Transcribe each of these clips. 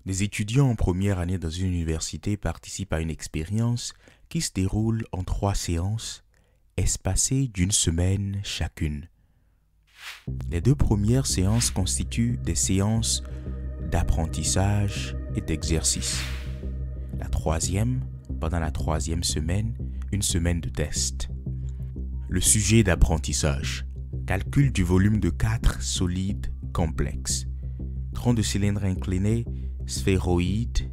Des étudiants en première année dans une université participent à une expérience qui se déroule en 3 séances, espacées d'1 semaine chacune. Les 2 premières séances constituent des séances d'apprentissage et d'exercice. La troisième, pendant la 3e semaine, une semaine de test. Le sujet d'apprentissage: calcul du volume de 4 solides complexes. Tronc de cylindre incliné, sphéroïde,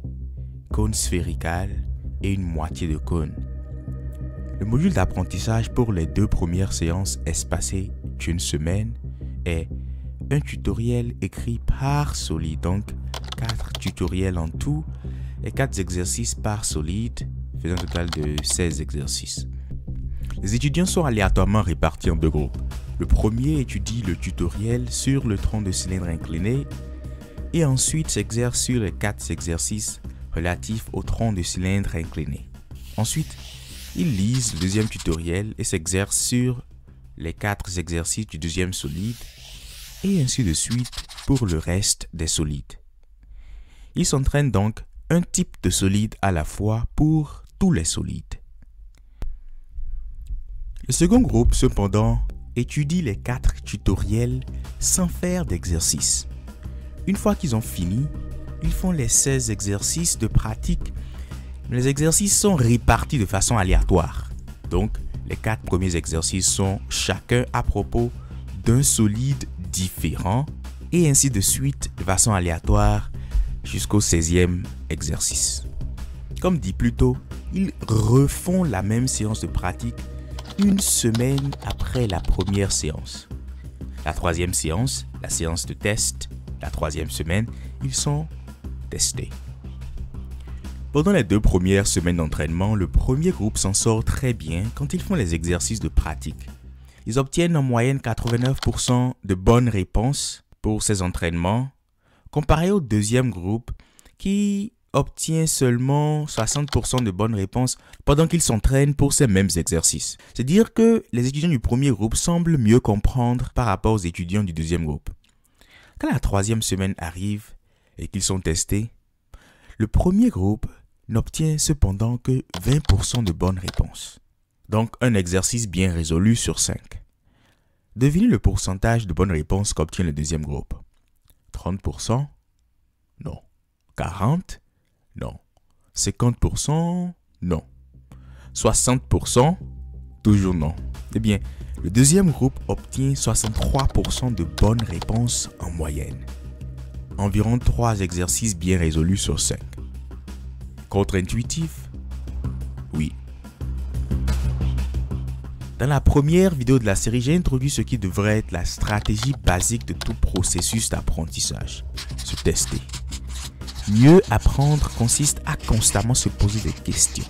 cône sphérical et une moitié de cône. Le module d'apprentissage pour les 2 premières séances espacées d'1 semaine est un tutoriel écrit par solide, donc 4 tutoriels en tout et 4 exercices par solide, faisant un total de 16 exercices. Les étudiants sont aléatoirement répartis en 2 groupes. Le premier étudie le tutoriel sur le tronc de cylindre incliné et ensuite s'exerce sur les 4 exercices relatifs au tronc de cylindre incliné. Ensuite, ils lisent le deuxième tutoriel et s'exercent sur les 4 exercices du deuxième solide et ainsi de suite pour le reste des solides. Ils s'entraînent donc un type de solide à la fois pour tous les solides. Le second groupe, cependant, étudie les 4 tutoriels sans faire d'exercice. Une fois qu'ils ont fini, ils font les 16 exercices de pratique. Les exercices sont répartis de façon aléatoire. Donc, les 4 premiers exercices sont chacun à propos d'un solide différent et ainsi de suite de façon aléatoire jusqu'au 16e exercice. Comme dit plus tôt, ils refont la même séance de pratique 1 semaine après la première séance. La 3e séance, la séance de test, la 3e semaine, ils sont testés. Pendant les 2 premières semaines d'entraînement, le premier groupe s'en sort très bien quand ils font les exercices de pratique. Ils obtiennent en moyenne 89% de bonnes réponses pour ces entraînements, comparé au deuxième groupe qui obtient seulement 60% de bonnes réponses pendant qu'ils s'entraînent pour ces mêmes exercices. C'est-à-dire que les étudiants du premier groupe semblent mieux comprendre par rapport aux étudiants du deuxième groupe. Quand la 3e semaine arrive et qu'ils sont testés, le premier groupe n'obtient cependant que 20% de bonnes réponses. Donc un exercice bien résolu sur 5. Devinez le pourcentage de bonnes réponses qu'obtient le deuxième groupe. 30%? Non. 40%? Non. 50%? Non. 60%? Toujours non. Eh bien, le deuxième groupe obtient 63% de bonnes réponses en moyenne. Environ 3 exercices bien résolus sur 5. Contre-intuitif? Oui. Dans la première vidéo de la série, j'ai introduit ce qui devrait être la stratégie basique de tout processus d'apprentissage: se tester. Mieux apprendre consiste à constamment se poser des questions.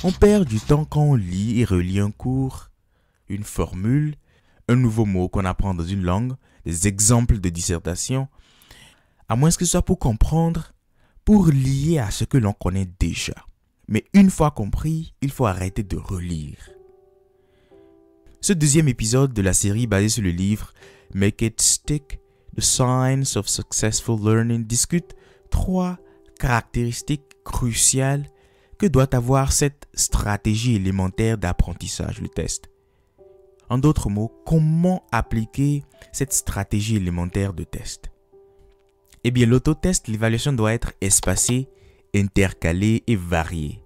On perd du temps quand on lit et relit un cours, une formule, un nouveau mot qu'on apprend dans une langue, des exemples de dissertation, à moins que ce soit pour comprendre, pour lier à ce que l'on connaît déjà. Mais une fois compris, il faut arrêter de relire. Ce deuxième épisode de la série basé sur le livre Make It Stick, The Science of Successful Learning discute 3 caractéristiques cruciales que doit avoir cette stratégie élémentaire d'apprentissage, le test. En d'autres mots, comment appliquer cette stratégie élémentaire de test? Eh bien, l'autotest, l'évaluation doit être espacée, intercalée et variée.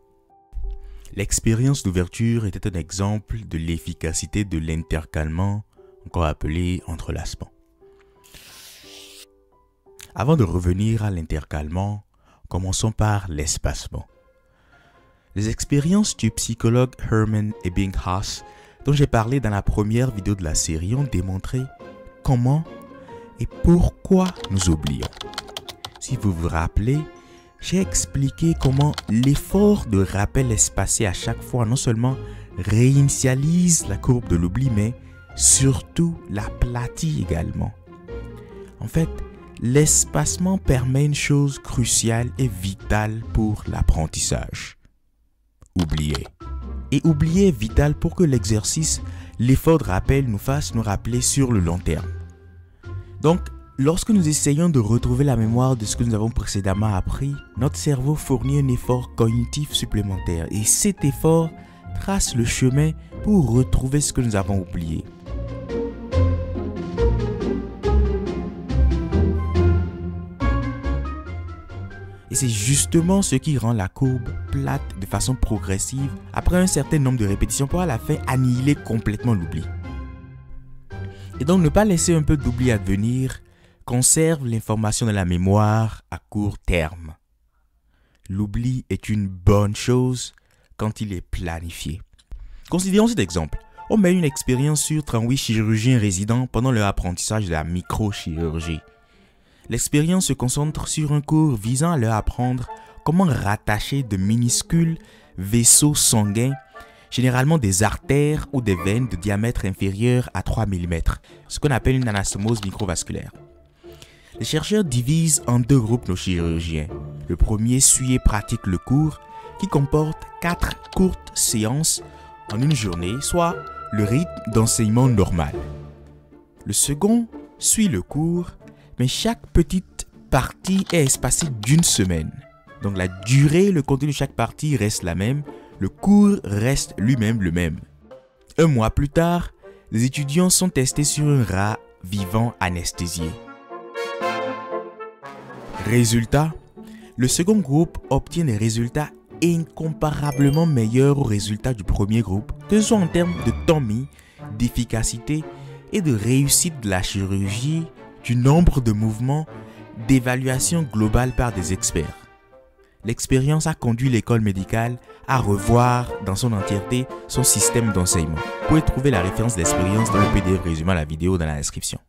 L'expérience d'ouverture était un exemple de l'efficacité de l'intercalement, encore appelé entrelacement. Avant de revenir à l'intercalement, commençons par l'espacement. Les expériences du psychologue Hermann Ebbinghaus, dont j'ai parlé dans la première vidéo de la série, ont démontré comment et pourquoi nous oublions. Si vous vous rappelez, j'ai expliqué comment l'effort de rappel espacé à chaque fois non seulement réinitialise la courbe de l'oubli, mais surtout l'aplatit également. En fait, l'espacement permet une chose cruciale et vitale pour l'apprentissage: oublier. Et oublier est vital pour que l'exercice, l'effort de rappel nous fasse nous rappeler sur le long terme. Donc, Lorsque nous essayons de retrouver la mémoire de ce que nous avons précédemment appris, notre cerveau fournit un effort cognitif supplémentaire et cet effort trace le chemin pour retrouver ce que nous avons oublié. Et c'est justement ce qui rend la courbe plate de façon progressive après un certain nombre de répétitions pour à la fin annihiler complètement l'oubli. Et donc ne pas laisser un peu d'oubli advenir conserve l'information dans la mémoire à court terme. L'oubli est une bonne chose quand il est planifié. Considérons cet exemple. On met une expérience sur 38 chirurgiens résidents pendant leur apprentissage de la microchirurgie. L'expérience se concentre sur un cours visant à leur apprendre comment rattacher de minuscules vaisseaux sanguins, généralement des artères ou des veines de diamètre inférieur à 3 mm, ce qu'on appelle une anastomose microvasculaire. Les chercheurs divisent en deux groupes nos chirurgiens. Le premier suit et pratique le cours qui comporte 4 courtes séances en une journée, soit le rythme d'enseignement normal. Le second suit le cours, mais chaque petite partie est espacée d'une semaine. Donc la durée et le contenu de chaque partie reste la même, le cours reste lui-même le même. Un mois plus tard, les étudiants sont testés sur un rat vivant anesthésié. Résultat, le second groupe obtient des résultats incomparablement meilleurs aux résultats du premier groupe, que ce soit en termes de temps mis, d'efficacité et de réussite de la chirurgie, du nombre de mouvements, d'évaluation globale par des experts. L'expérience a conduit l'école médicale à revoir dans son entièreté son système d'enseignement. Vous pouvez trouver la référence d'expérience dans le PDF résumant la vidéo dans la description.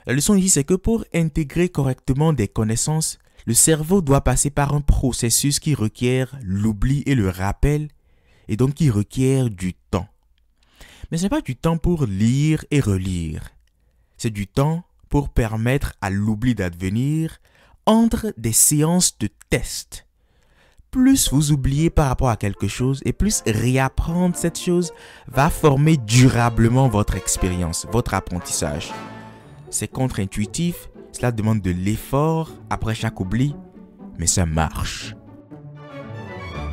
La leçon ici, c'est que pour intégrer correctement des connaissances, le cerveau doit passer par un processus qui requiert l'oubli et le rappel, et donc qui requiert du temps. Mais ce n'est pas du temps pour lire et relire. C'est du temps pour permettre à l'oubli d'advenir entre des séances de tests. Plus vous oubliez par rapport à quelque chose et plus réapprendre cette chose va former durablement votre expérience, votre apprentissage. C'est contre-intuitif, cela demande de l'effort après chaque oubli, mais ça marche.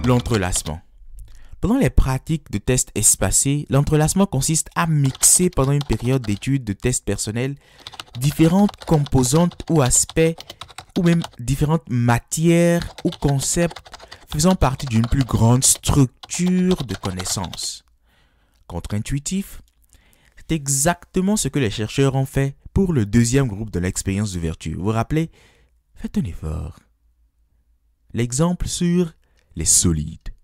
L'entrelacement. Pendant les pratiques de tests espacés, l'entrelacement consiste à mixer pendant une période d'étude de tests personnels différentes composantes ou aspects ou même différentes matières ou concepts faisant partie d'une plus grande structure de connaissances. Contre-intuitif, c'est exactement ce que les chercheurs ont fait pour le deuxième groupe de l'expérience de vertu. Vous vous rappelez? Faites un effort. L'exemple sur les solides.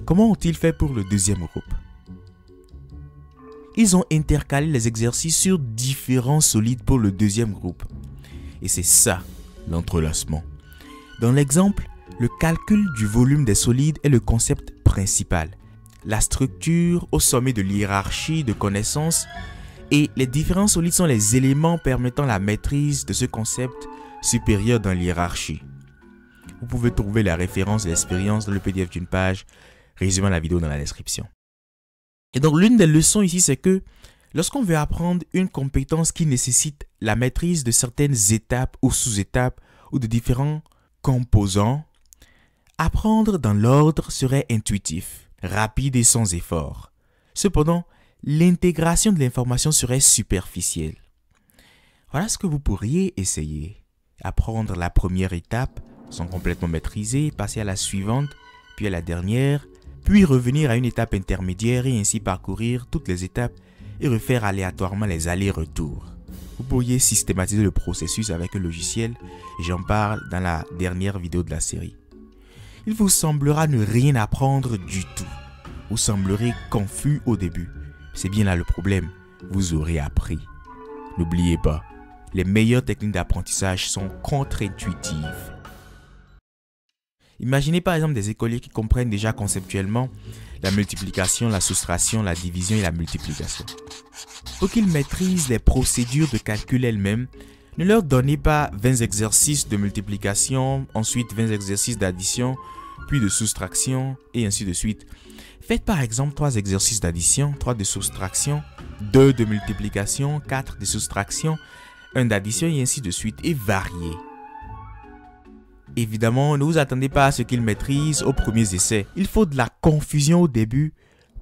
Comment ont-ils fait pour le deuxième groupe? Ils ont intercalé les exercices sur différents solides pour le deuxième groupe. Et c'est ça, l'entrelacement. Dans l'exemple, le calcul du volume des solides est le concept principal. La structure au sommet de l'hiérarchie de connaissances et les différents solides sont les éléments permettant la maîtrise de ce concept supérieur dans l'hiérarchie. Vous pouvez trouver la référence de l'expérience dans le PDF d'une page résumant la vidéo dans la description. Et donc l'une des leçons ici, c'est que lorsqu'on veut apprendre une compétence qui nécessite la maîtrise de certaines étapes ou sous-étapes ou de différents composants, apprendre dans l'ordre serait intuitif, rapide et sans effort. Cependant, l'intégration de l'information serait superficielle. Voilà ce que vous pourriez essayer. Apprendre la première étape sans complètement maîtriser, passer à la suivante, puis à la dernière, puis revenir à une étape intermédiaire et ainsi parcourir toutes les étapes et refaire aléatoirement les allers-retours. Vous pourriez systématiser le processus avec un logiciel et j'en parle dans la dernière vidéo de la série. Il vous semblera ne rien apprendre du tout. Vous semblerez confus au début. C'est bien là le problème, vous aurez appris. N'oubliez pas, les meilleures techniques d'apprentissage sont contre-intuitives. Imaginez par exemple des écoliers qui comprennent déjà conceptuellement la multiplication, la soustraction, la division et la multiplication. Pour qu'ils maîtrisent les procédures de calcul elles-mêmes, ne leur donnez pas 20 exercices de multiplication, ensuite 20 exercices d'addition, puis de soustraction, et ainsi de suite. Faites par exemple 3 exercices d'addition, 3 de soustraction, 2 de multiplication, 4 de soustraction, 1 d'addition, et ainsi de suite, et variez. Évidemment, ne vous attendez pas à ce qu'ils maîtrisent aux premiers essais. Il faut de la confusion au début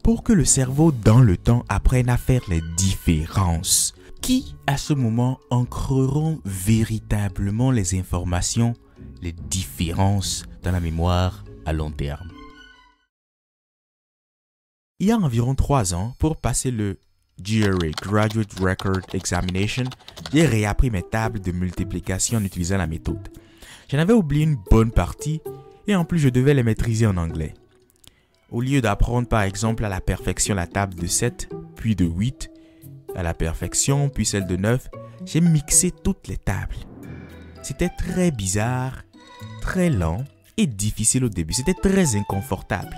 pour que le cerveau, dans le temps, apprenne à faire les différences. Qui, à ce moment, ancreront véritablement les informations, les différences dans la mémoire à long terme. Il y a environ 3 ans, pour passer le GRE, Graduate Record Examination, j'ai réappris mes tables de multiplication en utilisant la méthode. J'en avais oublié une bonne partie et en plus je devais les maîtriser en anglais. Au lieu d'apprendre par exemple à la perfection la table de 7, puis de 8, à la perfection, puis celle de 9, j'ai mixé toutes les tables. C'était très bizarre, très lent et difficile au début. C'était très inconfortable.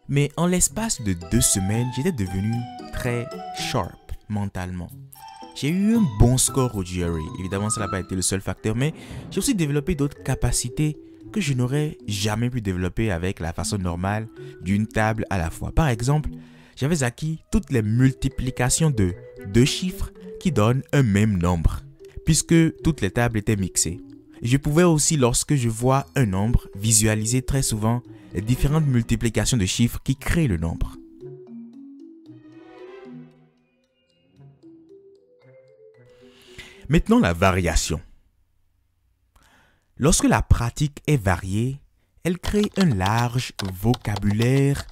Mais en l'espace de 2 semaines, j'étais devenu très sharp mentalement. J'ai eu un bon score au GRE. Évidemment, ça n'a pas été le seul facteur, mais j'ai aussi développé d'autres capacités que je n'aurais jamais pu développer avec la façon normale d'une table à la fois. Par exemple, j'avais acquis toutes les multiplications de 2 chiffres qui donnent un même nombre, puisque toutes les tables étaient mixées. Et je pouvais aussi, lorsque je vois un nombre, visualiser très souvent les différentes multiplications de chiffres qui créent le nombre. Maintenant, la variation. Lorsque la pratique est variée, elle crée un large vocabulaire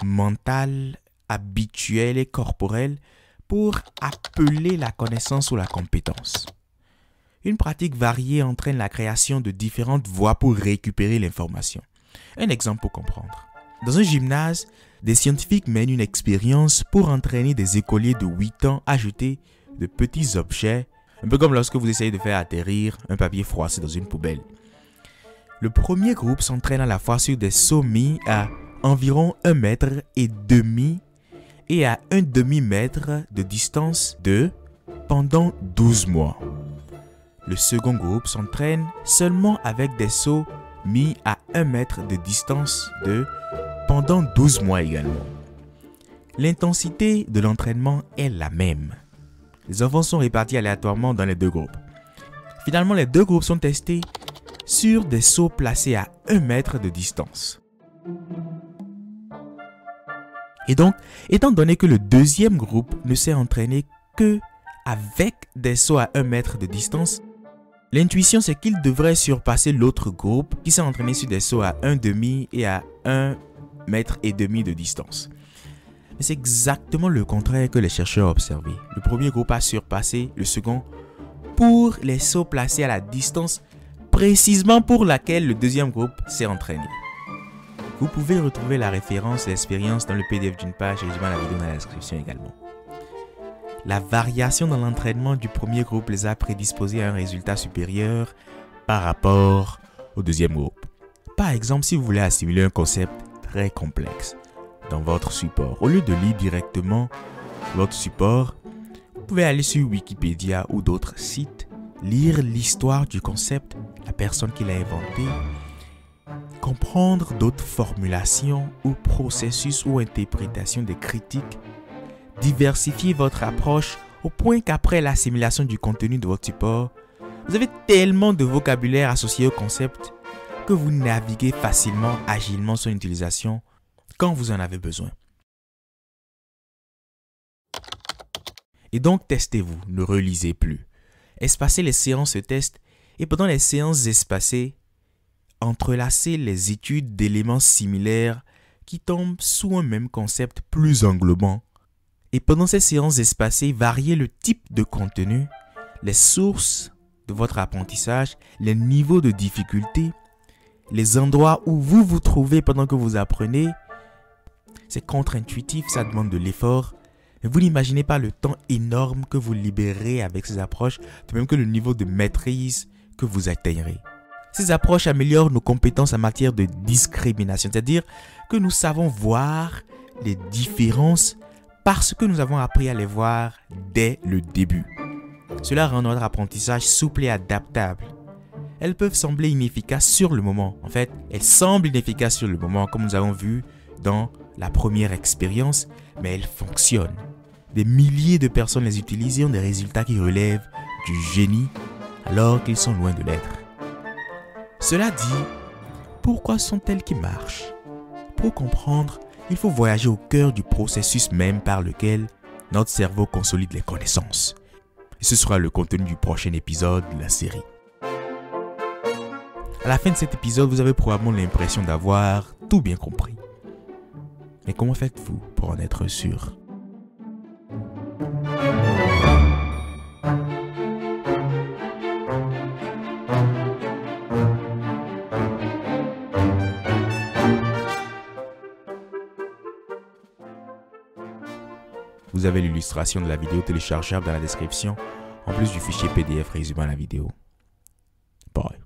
mental, habituel et corporel pour appeler la connaissance ou la compétence. Une pratique variée entraîne la création de différentes voies pour récupérer l'information. Un exemple pour comprendre. Dans un gymnase, des scientifiques mènent une expérience pour entraîner des écoliers de 8 ans à jeter de petits objets, un peu comme lorsque vous essayez de faire atterrir un papier froissé dans une poubelle. Le premier groupe s'entraîne à la fois sur des sauts mis à environ 1,5 m et à 1 demi-mètre de distance pendant 12 mois. Le second groupe s'entraîne seulement avec des sauts mis à 1 mètre de distance pendant 12 mois également. L'intensité de l'entraînement est la même. Les enfants sont répartis aléatoirement dans les 2 groupes. Finalement, les 2 groupes sont testés sur des sauts placés à 1 mètre de distance. Et donc, étant donné que le deuxième groupe ne s'est entraîné que avec des sauts à 1 mètre de distance, l'intuition c'est qu'il devrait surpasser l'autre groupe qui s'est entraîné sur des sauts à 1,5 et à 1,5 m de distance. Mais c'est exactement le contraire que les chercheurs ont observé. Le premier groupe a surpassé le second pour les sauts placés à la distance précisément pour laquelle le deuxième groupe s'est entraîné. Vous pouvez retrouver la référence et l'expérience dans le PDF d'une page et je mets la vidéo dans la description également. La variation dans l'entraînement du premier groupe les a prédisposés à un résultat supérieur par rapport au deuxième groupe. Par exemple, si vous voulez assimiler un concept très complexe dans votre support, au lieu de lire directement votre support, vous pouvez aller sur Wikipédia ou d'autres sites, lire l'histoire du concept, la personne qui l'a inventé, comprendre d'autres formulations ou processus ou interprétations des critiques, diversifier votre approche au point qu'après l'assimilation du contenu de votre support, vous avez tellement de vocabulaire associé au concept que vous naviguez facilement, agilement son utilisation quand vous en avez besoin. Et donc, testez-vous, ne relisez plus. Espacez les séances de test et pendant les séances espacées, entrelacez les études d'éléments similaires qui tombent sous un même concept plus englobant. Et pendant ces séances espacées, variez le type de contenu, les sources de votre apprentissage, les niveaux de difficulté, les endroits où vous vous trouvez pendant que vous apprenez. C'est contre-intuitif, ça demande de l'effort. Mais vous n'imaginez pas le temps énorme que vous libérez avec ces approches, de même que le niveau de maîtrise que vous atteindrez. Ces approches améliorent nos compétences en matière de discrimination, c'est-à-dire que nous savons voir les différences parce que nous avons appris à les voir dès le début. Cela rend notre apprentissage souple et adaptable. elles peuvent sembler inefficaces sur le moment. En fait, elles semblent inefficaces sur le moment, comme nous avons vu dans la première expérience, mais elles fonctionnent. Des milliers de personnes les utilisent et ont des résultats qui relèvent du génie, alors qu'ils sont loin de l'être. Cela dit, pourquoi sont-elles qui marchent? Pour comprendre, il faut voyager au cœur du processus même par lequel notre cerveau consolide les connaissances. Et ce sera le contenu du prochain épisode de la série. À la fin de cet épisode, vous avez probablement l'impression d'avoir tout bien compris. Mais comment faites-vous pour en être sûr? Vous avez l'illustration de la vidéo téléchargeable dans la description, en plus du fichier PDF résumant la vidéo. Bye.